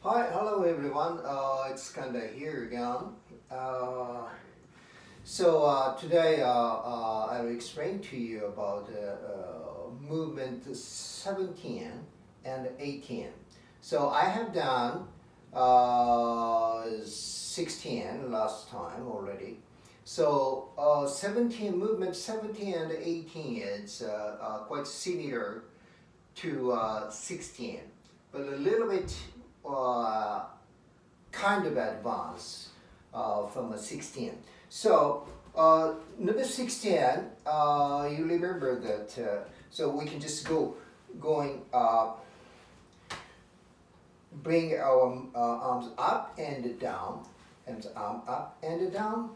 Hi, hello everyone. It's Kanda here again. Today I will explain to you about movement 17 and 18. So I have done 16 last time already. So 17 movement 17 and 18 is quite similar to 16, but a little bit uh, kind of advanced from a 16. So number 16, you remember that. So we can just bring our arms up and down, and arm up and down,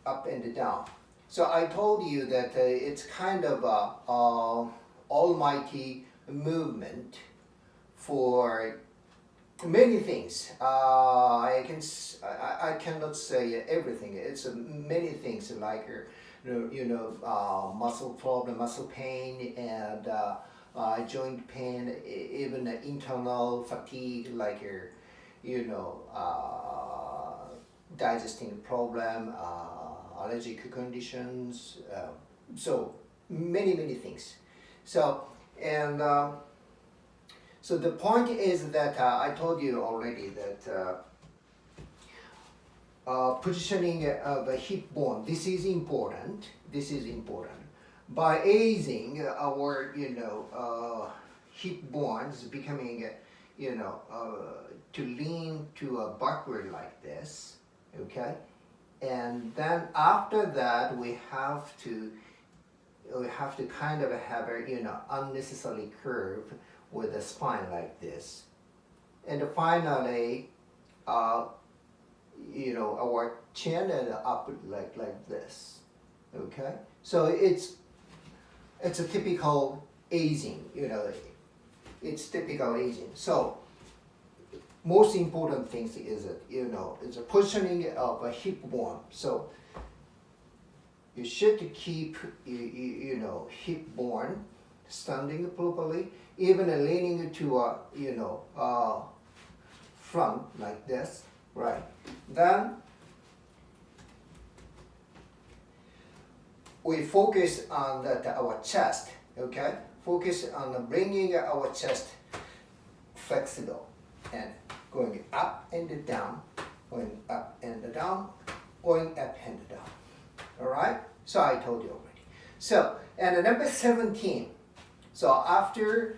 up and down. So I told you that it's kind of a almighty movement for many things. I cannot say everything. It's many things like muscle problem, muscle pain, and joint pain, even internal fatigue like digesting problem, allergic conditions. So many things. So and. So the point is that I told you already that positioning of the hip bone. This is important. This is important. By easing our hip bones becoming to lean to a backward like this. Okay, and then after that we have to kind of have a unnecessary curve with a spine like this, and finally, our chin and up like this. Okay, so it's a typical aging. It's typical aging. So most important things is it's a positioning of a hip bone. So you should keep hip bone standing properly, even leaning to a front like this, right? Then we focus on our chest. Okay, focus on bringing our chest flexible and going up and down, going up and down, going up and down. All right. So I told you already. So and number 17. So after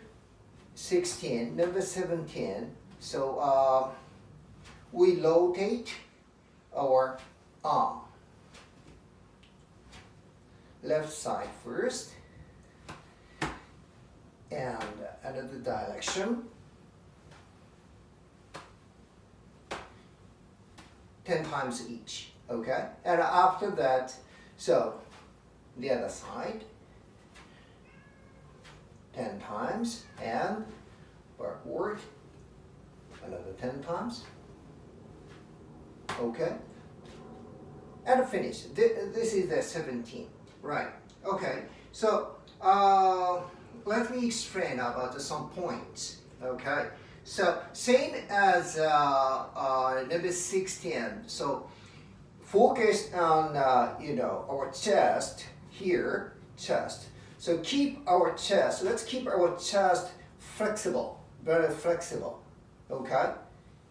16, number 17, so we rotate our arm. Left side first, and another direction. 10 times each, okay? And after that, so the other side. 10 times and backward another 10 times. Okay, and finish. This is the 17, right? Okay, so let me explain about some points. Okay, so same as number 16. So focus on our chest here, chest. So keep our chest, let's keep our chest flexible, very flexible, okay?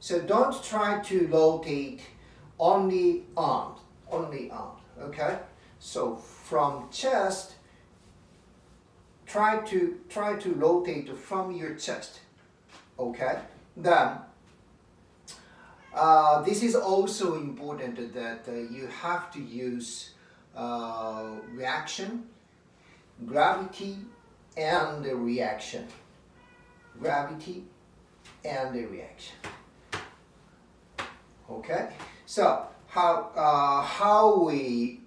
So don't try to rotate only arms, okay? So from chest, try to rotate from your chest, okay? Then, this is also important that you have to use reaction, gravity and the reaction. Gravity and the reaction. Okay, so how we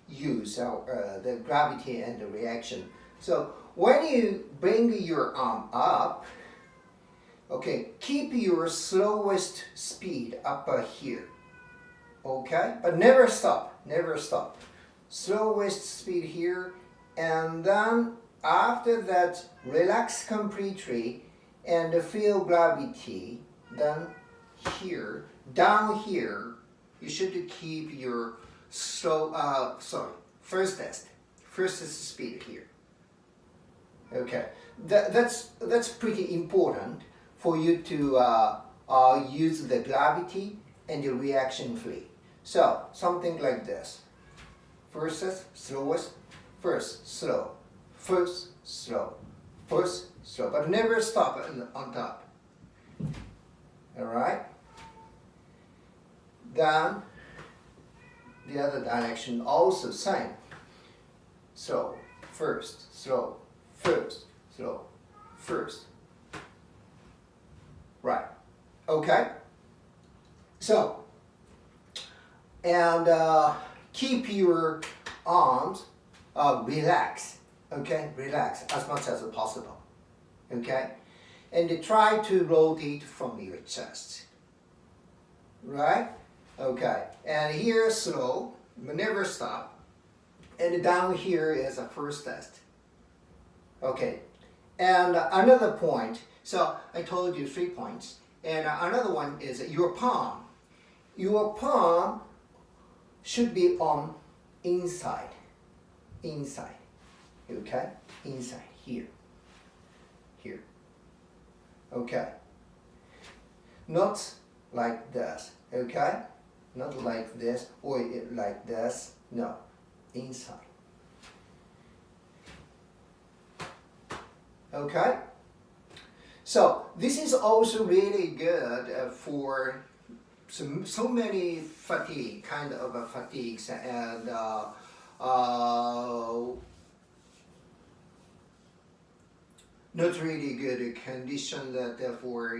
use the gravity and the reaction. So when you bring your arm up, okay, keep your slowest speed up here. Okay, but never stop, never stop. Slowest speed here. And then after that, relax completely and feel gravity. Then here, down here, you should keep your first test speed here. Okay, that's pretty important for you to use the gravity and the reaction free. So something like this. First slowest, first slow, first slow, first slow, but never stop on top. All right. Then the other direction also same. So first slow, first slow, first. Right. Okay. So and keep your arms relaxed. Okay, relax as much as possible. Okay, and try to rotate from your chest. Right. Okay, and here slow, but never stop. And down here is a first test. Okay, and another point. So I told you 3 points, and another one is your palm. Your palm should be on inside. Okay, inside here. Okay, not like this. Okay, not like this or like this. No, inside. Okay, so this is also really good for so many kind of fatigues and not really good condition that for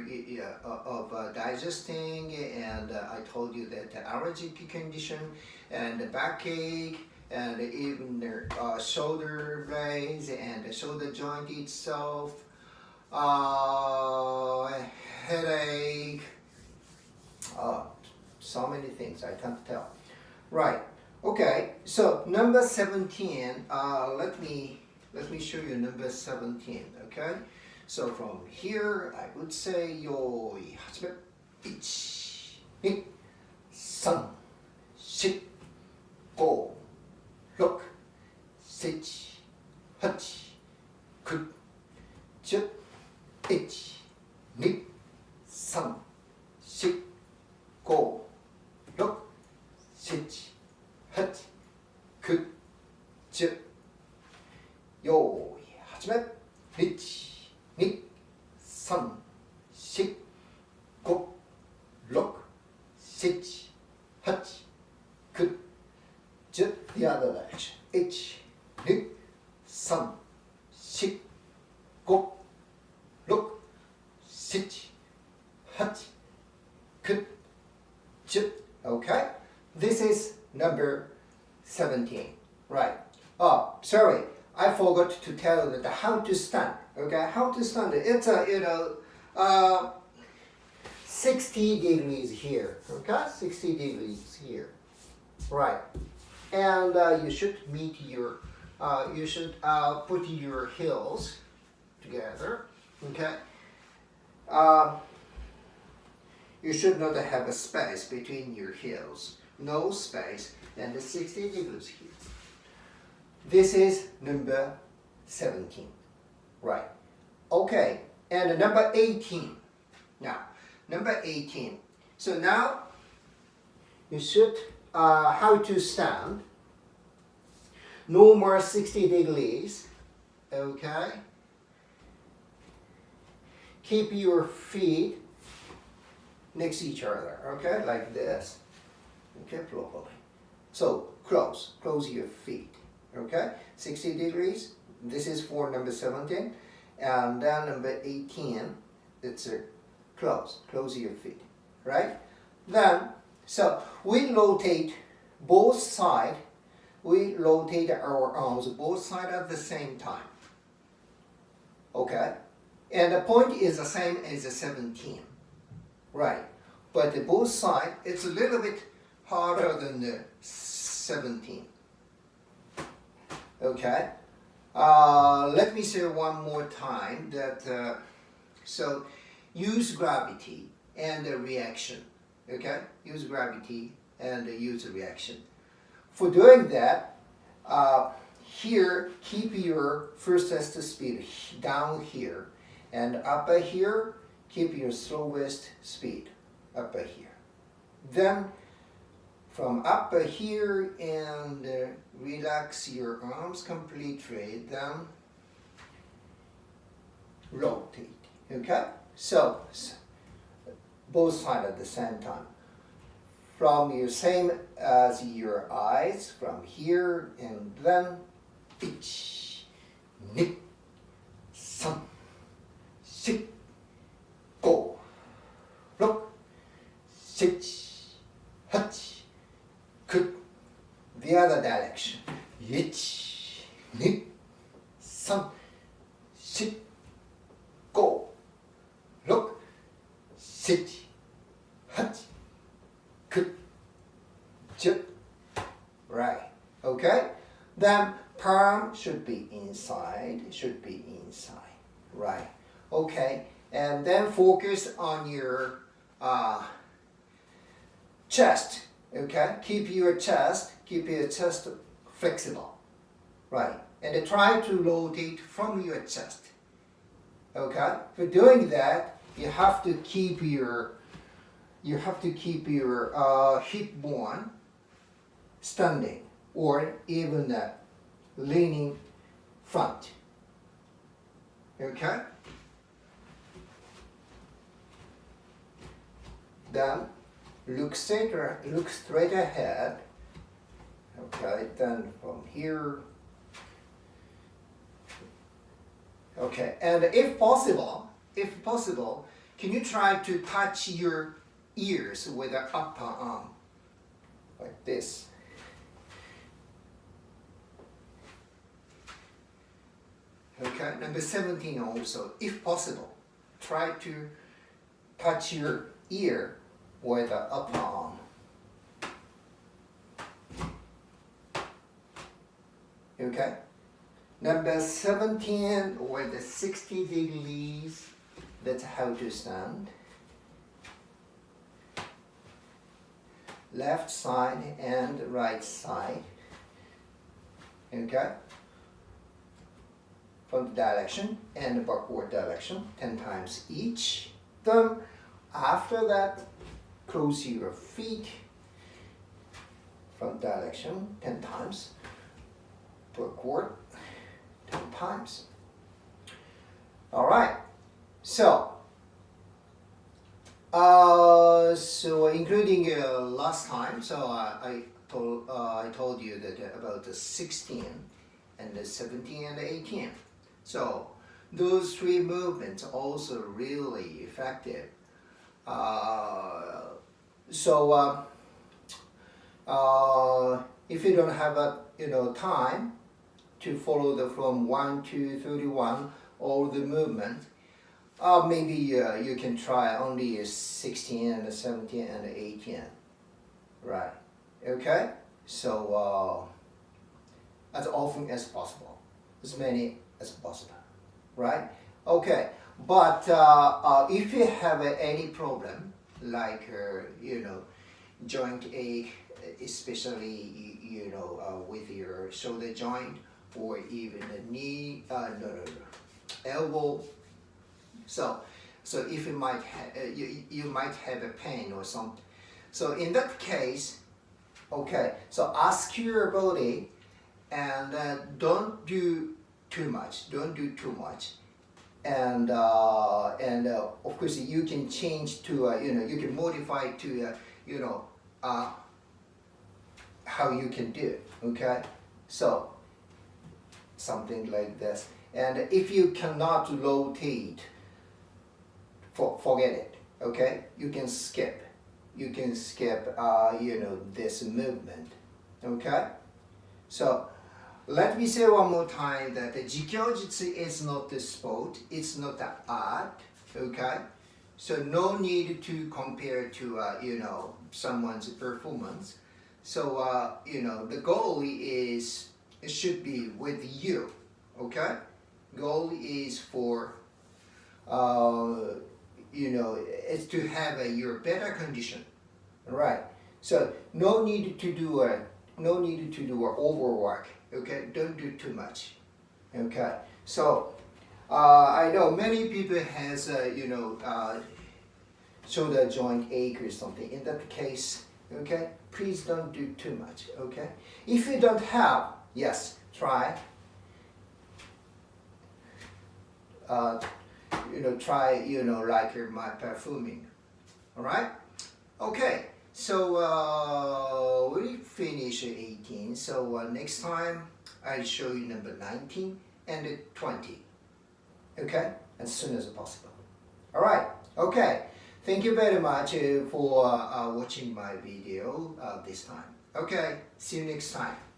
of digesting, and I told you that allergic condition and backache and even the shoulder blades and the shoulder joint itself, headache, so many things I can't tell. Right. Okay. So number 17. Let me show you number 17. Okay. So from here, I would say yoi, hachime, 1, 2, 3, 4, 5, 6, 7, 8, 9, 10, 1, 2, 3, 4, 5, 6, 7, 8, 9, 10. よーい、始め。1、2、3、4、5、6、7、8、9、10. The other direction. 1、2、3、4、5、6、7、8、9、10. Okay? This is number 17. Right. Oh, sorry. I forgot to tell you how to stand. Okay, how to stand. It's a 60 degrees here. Okay, 60 degrees here. Right, and you should meet your. You should put your heels together. Okay. You should not have a space between your heels. No space, and the 60 degrees here. This is number 17, right? Okay, and number 18. Now, number 18. So now you should how to stand. No more 60 degrees. Okay. Keep your feet next to each other. Okay, like this. Okay, properly. So close your feet. Okay, 60 degrees. This is for number 17, and then number 18. It's close your feet, right? Then, so we rotate both sides. We rotate our arms both sides at the same time. Okay, and the point is the same as the 17, right? But both sides, it's a little bit harder than the 17. Okay, let me say one more time that so use gravity and a reaction. Okay, use gravity and use a reaction. For doing that, here keep your first test speed down here, and up here keep your slowest speed up here. Then from up here and relax your arms completely. Then rotate. Okay, so both sides at the same time. From your same as your eyes, from here and then 1, 2, 3, 4, 5, 6, 7, 8, 9. The other direction. 1, 2, 3, 4, 5, 6, 7, 8, 9, 10. Right. Okay? Then palm should be inside. Right. Okay. And then focus on your chest. Okay? Keep your chest flexible. Right. And try to rotate from your chest. Okay? For doing that, you have to keep your hip bone standing or even leaning front. Okay? Then look straight ahead. Okay, then from here. Okay, and if possible, can you try to touch your ears with the upper arm like this? Okay, number 17 also, if possible, try to touch your ear with the upper arm. Okay? Number 17 with the 60 degrees, that's how to stand. Left side and right side. Okay? From the direction and backward direction, 10 times each. Then after that, close your feet from direction 10 times, backward 10 times. All right. So including last time, so I told you that about the 16 and the 17 and the 18. So those three movements are also really effective. If you don't have time to follow from 1 to 31 all the movement, maybe you can try only 16 and 17 and 18. Right. Okay? So as often as possible, as many as possible. Right? Okay. But if you have any problem, like joint ache, especially with your shoulder joint, or even the knee, elbow. So if you might you might have a pain or something. So in that case, okay. So ask your body, and don't do too much. And of course you can change to you can modify to how you can do it. Okay, so something like this. And if you cannot rotate, forget it. Okay, you can skip this movement. Okay, so let me say one more time that the JiKyoJutsu is not a sport, it's not an art, okay? So no need to compare to, someone's performance. So, the goal is, it should be with you, okay? Goal is for is to have your better condition. All right. So no need to do a overwork. Okay. Don't do too much. Okay. So I know many people has shoulder joint ache or something. In that case, okay, please don't do too much. Okay. If you don't have, yes, try. Try like my perfuming. All right. Okay. So we finish 18. So next time I'll show you number 19 and 20. Okay, as soon as possible. All right. Okay. Thank you very much for watching my video this time. Okay. See you next time.